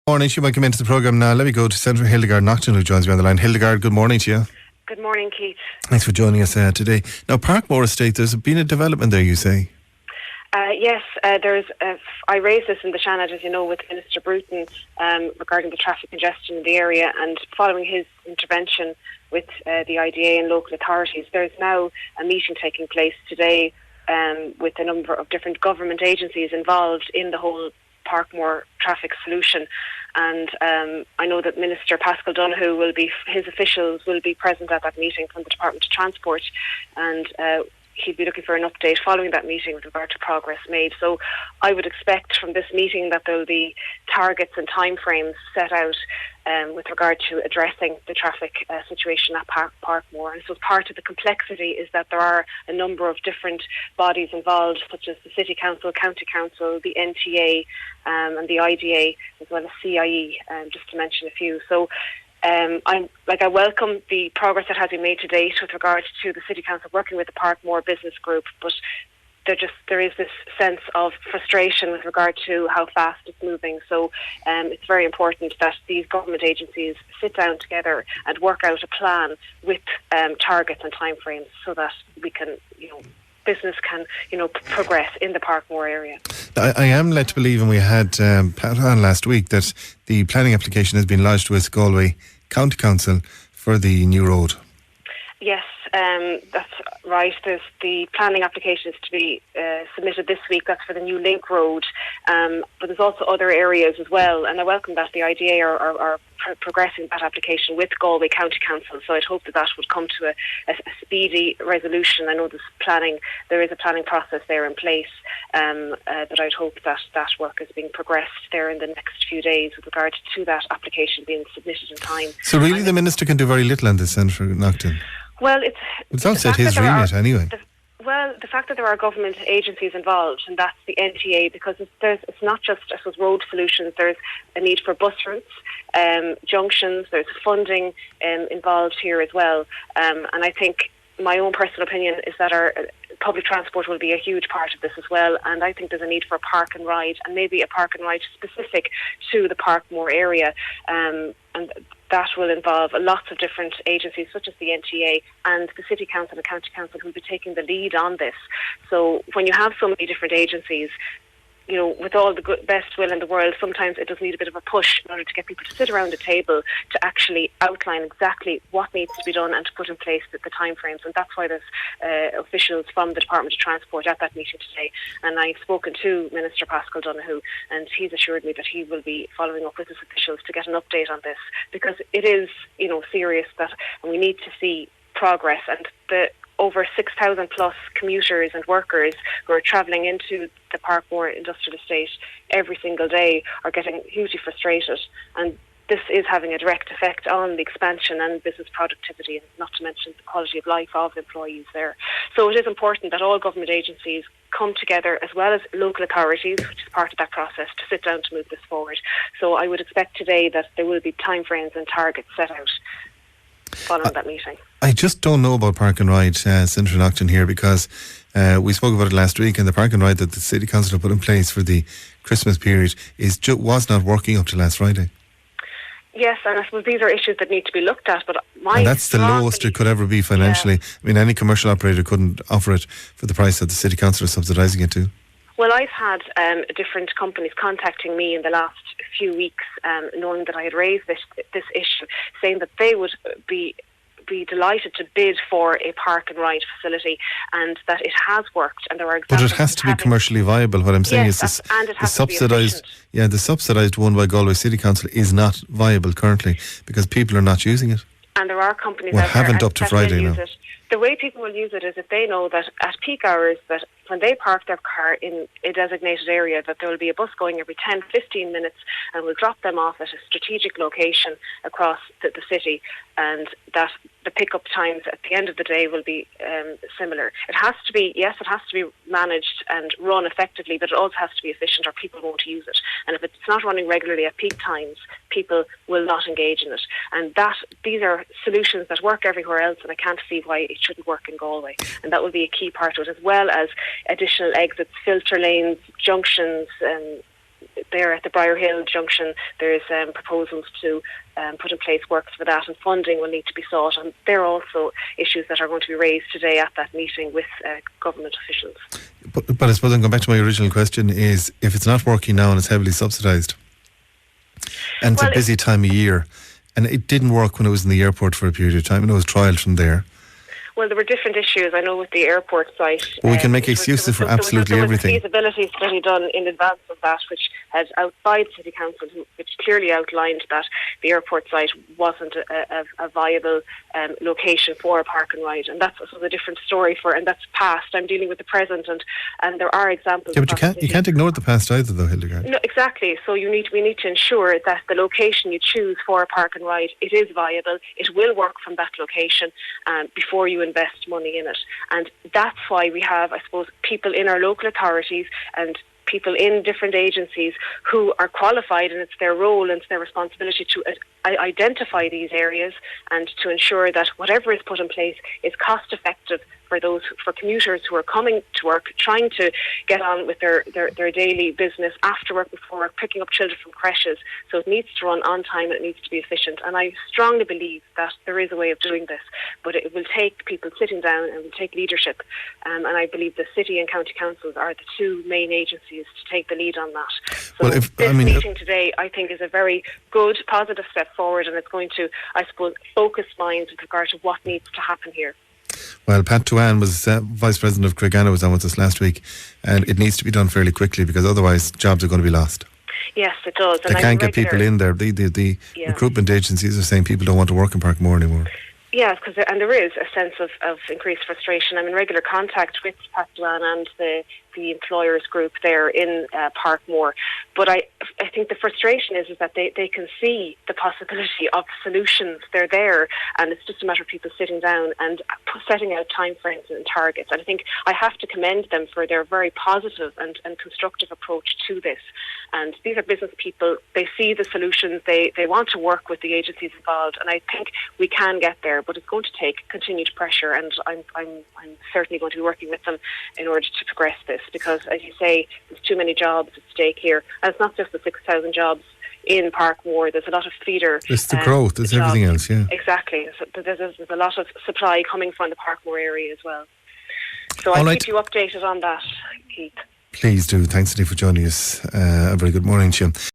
Morning, you might come into the programme now. Let me go to Senator Hildegard Naughton, who joins me on the line. Hildegard, good morning to you. Good morning, Keith. Thanks for joining us today. Now, Parkmore Estate, there's been a development there, you say? Yes, I raised this in the Shannon, as you know, with Minister Bruton regarding the traffic congestion in the area, and following his intervention with the IDA and local authorities, there's now a meeting taking place today with a number of different government agencies involved in the whole Parkmore Traffic solution. And I know that Minister Paschal Donoghue his officials will be present at that meeting from the Department of Transport, and he'd be looking for an update following that meeting with regard to progress made. So I would expect from this meeting that there will be targets and timeframes set out with regard to addressing the traffic situation at Parkmore. And so part of the complexity is that there are a number of different bodies involved, such as the City Council, County Council, the NTA and the IDA, as well as CIE, just to mention a few. So I welcome the progress that has been made to date with regard to the City Council working with the Parkmore Business Group, but there is this sense of frustration with regard to how fast it's moving. So it's very important that these government agencies sit down together and work out a plan with targets and timeframes so that we can, business can, progress in the Parkmore area. I am led to believe, and we had Pat on last week, that the planning application has been lodged with Galway County Council for the new road. Yes, that's right. There's the planning application is to be submitted this week. That's for the new link road. But there's also other areas as well. And I welcome that the IDA are progressing that application with Galway County Council. So I'd hope that would come to a speedy resolution. I know there is a planning process there in place. But I'd hope that work is being progressed there in the next few days with regard to that application being submitted in time. So really the Minister can do very little on this, Senator Naughton? Well, it's outside his remit anyway. The fact that there are government agencies involved, and that's the NTA, because it's not just, I suppose, road solutions. There's a need for bus routes, junctions, there's funding involved here as well. And I think my own personal opinion is that our public transport will be a huge part of this as well, and I think there's a need for a park and ride, and maybe a park and ride specific to the Parkmore area, and that will involve lots of different agencies such as the NTA and the City Council and County Council who will be taking the lead on this. So when you have so many different agencies, with all the best will in the world, sometimes it does need a bit of a push in order to get people to sit around a table to actually outline exactly what needs to be done and to put in place the timeframes. And that's why there's officials from the Department of Transport at that meeting today. And I've spoken to Minister Paschal Donoghue, and he's assured me that he will be following up with his officials to get an update on this, because it is, serious and we need to see progress. And the over 6,000 plus commuters and workers who are travelling into the Parkmore Industrial Estate every single day are getting hugely frustrated, and this is having a direct effect on the expansion and business productivity, and not to mention the quality of life of employees there. So it is important that all government agencies come together, as well as local authorities, which is part of that process, to sit down to move this forward. So I would expect today that there will be timeframes and targets set out following that meeting. I just don't know about Park and Ride, Senator Naughton here, because we spoke about it last week, and the Park and Ride that the City Council have put in place for the Christmas period was not working up to last Friday. Yes, and I suppose these are issues that need to be looked at. But and that's the lowest it could ever be financially. Yeah. I mean, any commercial operator couldn't offer it for the price that the City Council are subsidising it to. Well, I've had different companies contacting me in the last few weeks, knowing that I had raised this issue, saying that they would be delighted to bid for a park and ride facility, and that it has worked, and there are examples. But it has to be commercially viable. What I'm saying is this, the subsidised one by Galway City Council is not viable currently because people are not using it. And there are companies that haven't up to Friday now. The way people will use it is if they know that at peak hours, that when they park their car in a designated area, that there will be a bus going every 10, 15 minutes and will drop them off at a strategic location across the city, and that the pickup times at the end of the day will be similar. It has to be managed and run effectively, but it also has to be efficient or people won't use it. And if it's not running regularly at peak times, people will not engage in it. And these are solutions that work everywhere else, and I can't see why it shouldn't work in Galway. And that will be a key part of it, as well as additional exits, filter lanes, junctions, there at the Briar Hill junction, there's proposals to put in place works for that, and funding will need to be sought. And there are also issues that are going to be raised today at that meeting with government officials. But I suppose I'm going back to my original question is, if it's not working now and it's heavily subsidised, and it's a busy time of year, and it didn't work when it was in the airport for a period of time, and it was trialled from there. Well, there were different issues. I know with the airport site. But we can make excuses for absolutely everything. There was a feasibility study done in advance of that, which had outside City Council, which clearly outlined that the airport site wasn't a viable location for a park and ride, and that's a different story and that's past. I'm dealing with the present, and there are examples. Yeah, but you can't ignore the past either, though, Hildegard. No, exactly. So we need to ensure that the location you choose for a park and ride, it is viable. It will work from that location before you invest money in it. And that's why we have, I suppose, people in our local authorities and people in different agencies who are qualified, and it's their role and it's their responsibility to identify these areas and to ensure that whatever is put in place is cost effective for commuters who are coming to work, trying to get on with their daily business after work, before work, picking up children from creches. So it needs to run on time and it needs to be efficient. And I strongly believe that there is a way of doing this, but it will take people sitting down and will take leadership. And I believe the city and county councils are the two main agencies to take the lead on that. So this meeting today, I think, is a very good, positive step forward, and it's going to, I suppose, focus minds with regard to what needs to happen here. Well, Pat Tuan was Vice President of Craigana, was on with us last week, and it needs to be done fairly quickly because otherwise jobs are going to be lost. Yes, it does. They can't get people in there. The recruitment agencies are saying people don't want to work in Parkmore anymore. Yes, and there is a sense of increased frustration. I'm in regular contact with Pat Tuan and the employers group there in Parkmore. But I think the frustration is that they can see the possibility of solutions. They're there, and it's just a matter of people sitting down and setting out timeframes and targets. And I think I have to commend them for their very positive and constructive approach to this. And these are business people. They see the solutions. They want to work with the agencies involved, and I think we can get there. But it's going to take continued pressure, and I'm certainly going to be working with them in order to progress this. Because, as you say, there's too many jobs at stake here. And it's not just the 6,000 jobs in Parkmore. There's a lot of feeder. There's the growth. There's everything else, yeah. Exactly. So there's a lot of supply coming from the Parkmore area as well. So I'll keep you updated on that, Keith. Please do. Thanks, Steve, for joining us. A very good morning to you.